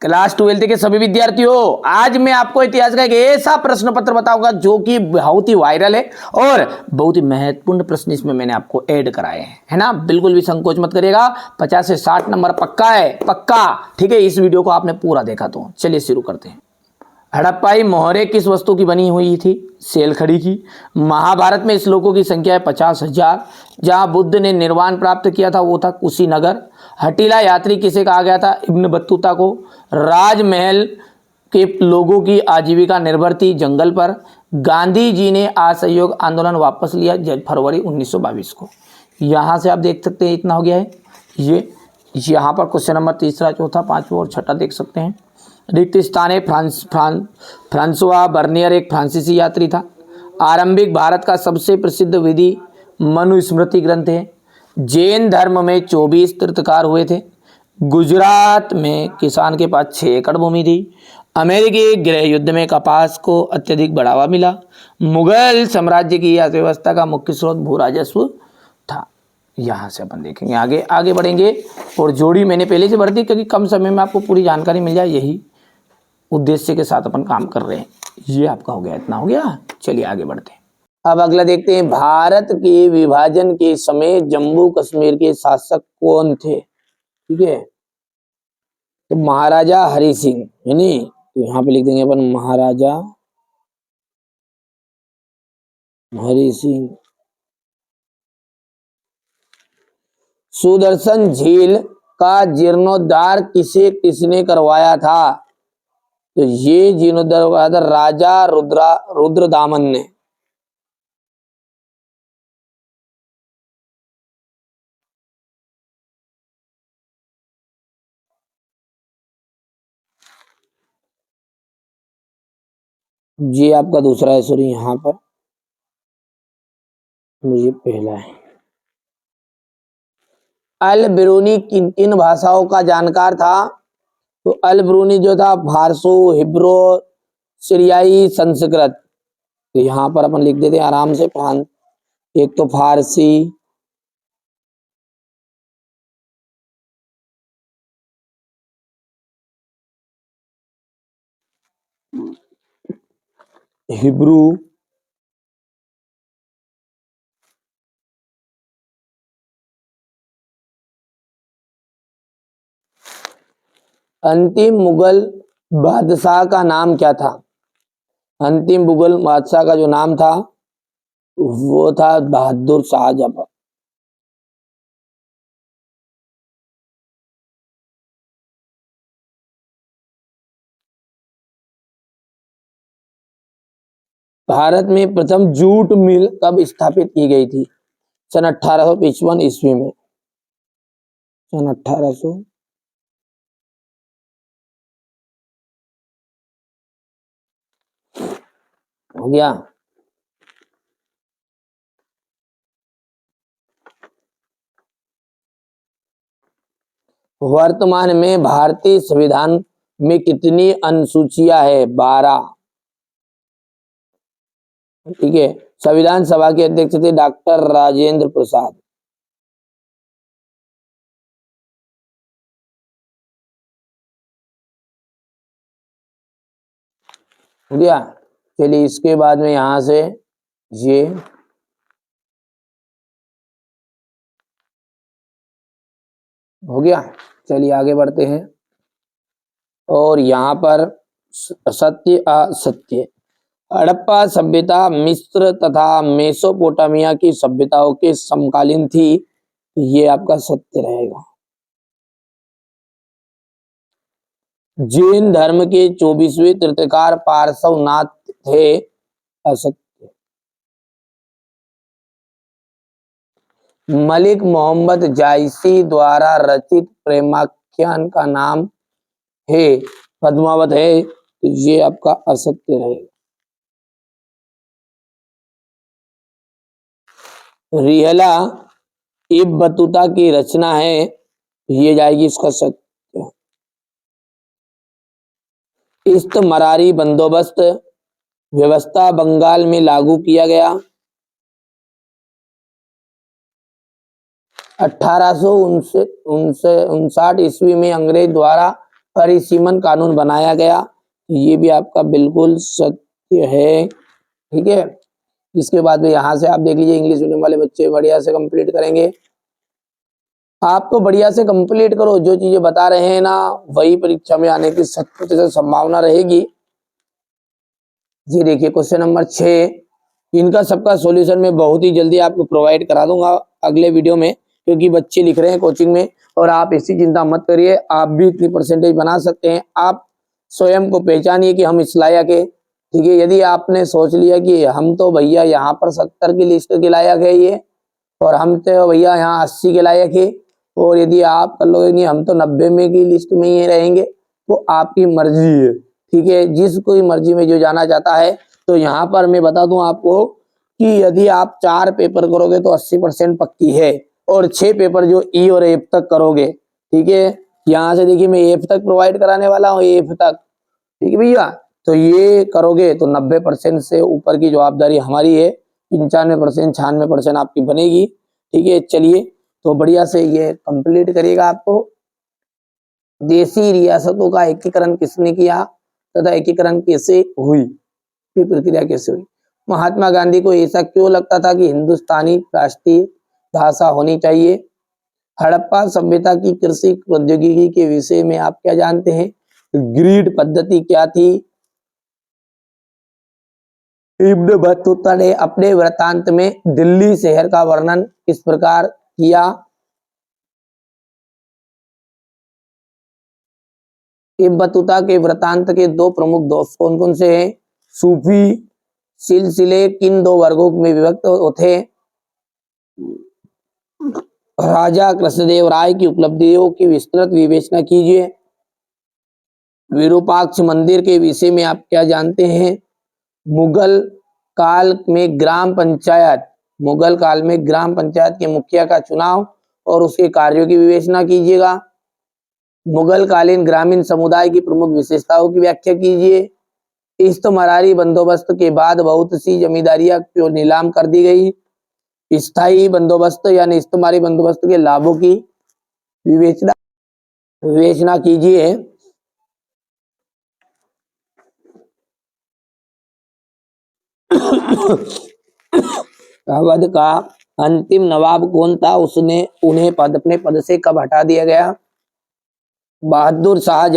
Class 12 के सभी विद्यार्थियों, आज मैं आपको इतिहास का एक ऐसा प्रश्न पत्र बताऊंगा जो कि बहुत ही वायरल है और बहुत ही महत्वपूर्ण प्रश्न इसमें मैंने आपको ऐड कराए हैं, है ना। बिल्कुल भी संकोच मत करिएगा। 50 से 60 नंबर पक्का है, पक्का। ठीक है, इस वीडियो को आपने पूरा देखा तो चलिए शुरू करते हैं। हड़प्पाई मोहरे किस वस्तु की बनी हुई थी? सेलखड़ी की। महाभारत में श्लोकों की संख्या है 50,000। जहां बुद्ध ने निर्वाण प्राप्त किया था वो था कुशीनगर। हटीला यात्री किसे कहा गया था? इब्न बत्तूता को। राजमहल के लोगों की आजीविका निर्भर थी जंगल पर। गांधी जी ने असहयोग आंदोलन वापस लिया फरवरी 1922 को। यहां से आप देख सकते हैं इतना हो गया है। ये यहाँ पर क्वेश्चन नंबर तीसरा, चौथा, पांचवा और छठा देख सकते हैं। रिक्त स्थान है फ्रांसवा बर्नियर एक फ्रांसीसी यात्री था। आरंभिक भारत का सबसे प्रसिद्ध विधि मनुस्मृति ग्रंथ है। जैन धर्म में 24 तीर्थकार हुए थे। गुजरात में किसान के पास 6 एकड़ भूमि थी। अमेरिकी गृह युद्ध में कपास को अत्यधिक बढ़ावा मिला। मुगल साम्राज्य की अर्थव्यवस्था का मुख्य स्रोत भू राजस्व था। यहाँ से अपन देखेंगे, आगे आगे बढ़ेंगे। और जोड़ी मैंने पहले से भर दी क्योंकि कम समय में आपको पूरी जानकारी मिल जाए, यही उद्देश्य के साथ अपन काम कर रहे हैं। ये आपका हो गया, इतना हो गया। चलिए आगे बढ़ते हैं। अब अगला देखते हैं, भारत के विभाजन के समय जम्मू कश्मीर के शासक कौन थे? ठीक है, तो महाराजा हरि सिंह, है नी, तो यहाँ पे लिख देंगे अपन महाराजा हरि सिंह। सुदर्शन झील का जीर्णोद्धार किसने करवाया था? तो ये जीर्णोद्धार करवाया था राजा रुद्रदामन ने। ये आपका दूसरा है, सॉरी, यहाँ पर ये पहला है। अल बिरूनी किन किन भाषाओं का जानकार था? तो अल बिरूनी जो था फारसो, हिब्रो, सीरियाई, संस्कृत। तो यहाँ पर अपन लिख देते हैं आराम से। एक तो फारसी, हिब्रू, अंतिम मुगल बादशाह का नाम क्या था? अंतिम मुगल बादशाह का जो नाम था वो था बहादुर शाहजहां। भारत में प्रथम जूट मिल कब स्थापित की गई थी? सन 1855 ईस्वी में। सन 1800 हो गया। वर्तमान में भारतीय संविधान में कितनी अनुसूचियां है? 12। ठीक है, संविधान सभा के अध्यक्ष थे डॉक्टर राजेंद्र प्रसाद। हो गया। चलिए इसके बाद में यहां से ये हो गया। चलिए आगे बढ़ते हैं। और यहाँ पर सत्य असत्य। हड़प्पा सभ्यता मिस्र तथा मेसोपोटामिया की सभ्यताओं के समकालीन थी। ये आपका सत्य रहेगा। जैन धर्म के 24वें तीर्थकार पार्श्वनाथ थे। असत्य। मलिक मोहम्मद जायसी द्वारा रचित प्रेमाख्यान का नाम है पद्मावत है। तो ये आपका असत्य रहेगा। रिहला इब्न बतूता की रचना है, ये जाएगी इसका सत्य। इस्तमरारी बंदोबस्त व्यवस्था बंगाल में लागू किया गया। 1859 ईस्वी में अंग्रेज द्वारा परिसीमन कानून बनाया गया। ये भी आपका बिल्कुल सत्य है, ठीक है। इसके बाद में यहाँ से आप देख लीजिए, इंग्लिश मीडियम वाले बच्चे बढ़िया से कंप्लीट करेंगे। आप तो बढ़िया से कंप्लीट करो, जो चीजें बता रहे हैं ना वही परीक्षा में आने की 100% संभावना रहेगी। ये देखिए क्वेश्चन नंबर 6, इनका सबका सॉल्यूशन मैं बहुत ही जल्दी आपको प्रोवाइड करा दूंगा अगले वीडियो में, क्योंकि बच्चे लिख रहे हैं कोचिंग में। और आप इसी चिंता मत करिए, आप भी इतनी परसेंटेज बना सकते हैं। आप स्वयं को पहचानिए कि हम इस लायक है, ठीक है। यदि आपने सोच लिया कि हम तो भैया यहाँ पर 70 की लिस्ट के लायक है ये, और हम तो भैया यहाँ 80 के लायक है, और यदि आप कर लोगे नहीं हम तो 90 में की लिस्ट में ही रहेंगे, तो आपकी मर्जी है, ठीक है। जिस कोई मर्जी में जो जाना चाहता है। तो यहाँ पर मैं बता दूं आपको कि यदि आप 4 पेपर करोगे तो 80% पक्की है, और 6 पेपर जो ई और एफ तक करोगे, ठीक है। यहाँ से देखिए मैं एफ तक प्रोवाइड कराने वाला हूँ, एफ तक, ठीक है भैया। तो ये करोगे तो 90% से ऊपर की जवाबदारी हमारी है, 95% 96% आपकी बनेगी, ठीक है। चलिए तो बढ़िया से ये कंप्लीट करिएगा। आपको देशी रियासतों का एकीकरण किसने किया तथा एकीकरण कैसे हुई, ये प्रक्रिया कैसे हुई। महात्मा गांधी को ऐसा क्यों लगता था कि हिंदुस्तानी राष्ट्रीय भाषा होनी चाहिए। हड़प्पा सभ्यता की कृषि प्रौद्योगिकी के विषय में आप क्या जानते हैं। ग्रिड पद्धति क्या थी। इब्न बतूता ने अपने वृत्तांत में दिल्ली शहर का वर्णन किस प्रकार किया। इब्न बतूता के वृत्तांत के 2 प्रमुख दोष कौन कौन से हैं। सूफी सिलसिले किन 2 वर्गों में विभक्त होते। राजा कृष्णदेव राय की उपलब्धियों की विस्तृत विवेचना कीजिए। विरूपाक्ष मंदिर के विषय में आप क्या जानते हैं। मुगल काल में ग्राम पंचायत के मुखिया का चुनाव और उसके कार्यों की विवेचना कीजिएगा। मुगल कालीन ग्रामीण समुदाय की प्रमुख विशेषताओं की व्याख्या कीजिए। इस्तमारी बंदोबस्त के बाद बहुत सी जमींदारियां क्यों नीलाम कर दी गई। स्थायी बंदोबस्त यानी इस्तमारी बंदोबस्त के लाभों की विवेचना कीजिए। अवध का अंतिम नवाब कौन था, उन्हें अपने पद से कब हटा दिया गया। बहादुर शाह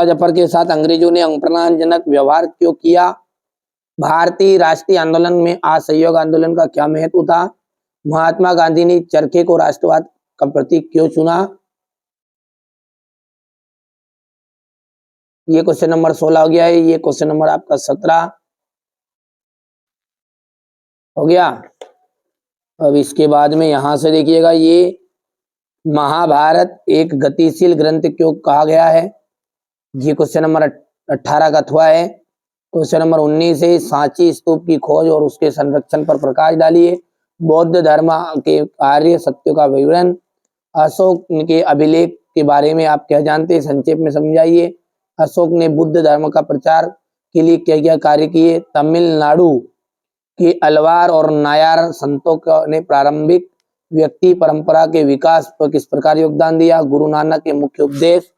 जफर के साथ अंग्रेजों ने अपमानजनक व्यवहार क्यों किया। भारतीय राष्ट्रीय आंदोलन में असहयोग आंदोलन का क्या महत्व था। महात्मा गांधी ने चरखे को राष्ट्रवाद का प्रतीक क्यों चुना। ये क्वेश्चन नंबर 16 हो गया है। ये क्वेश्चन नंबर आपका 17 हो गया। अब इसके बाद में यहां से देखिएगा, ये महाभारत एक गतिशील ग्रंथ क्यों कहा गया है। ये क्वेश्चन नंबर 18 का अथवा है। क्वेश्चन नंबर 19 है, सांची स्तूप की खोज और उसके संरक्षण पर प्रकाश डालिए। बौद्ध धर्म के कार्य सत्यों का विवरण। अशोक के अभिलेख के बारे में आप क्या जानते हैं, संक्षेप में समझाइए। अशोक ने बुद्ध धर्म का प्रचार के लिए क्या क्या कार्य किए। तमिलनाडु के अलवार और नायार संतों ने प्रारंभिक व्यक्ति परंपरा के विकास पर किस प्रकार योगदान दिया। गुरु नानक के मुख्य उपदेश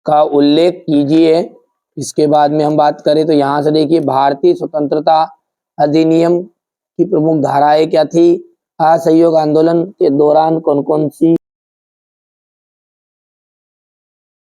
का उल्लेख कीजिए। इसके बाद में हम बात करें तो यहाँ से देखिए, भारतीय स्वतंत्रता अधिनियम की प्रमुख धाराएं क्या थी। असहयोग आंदोलन के दौरान कौन कौन सी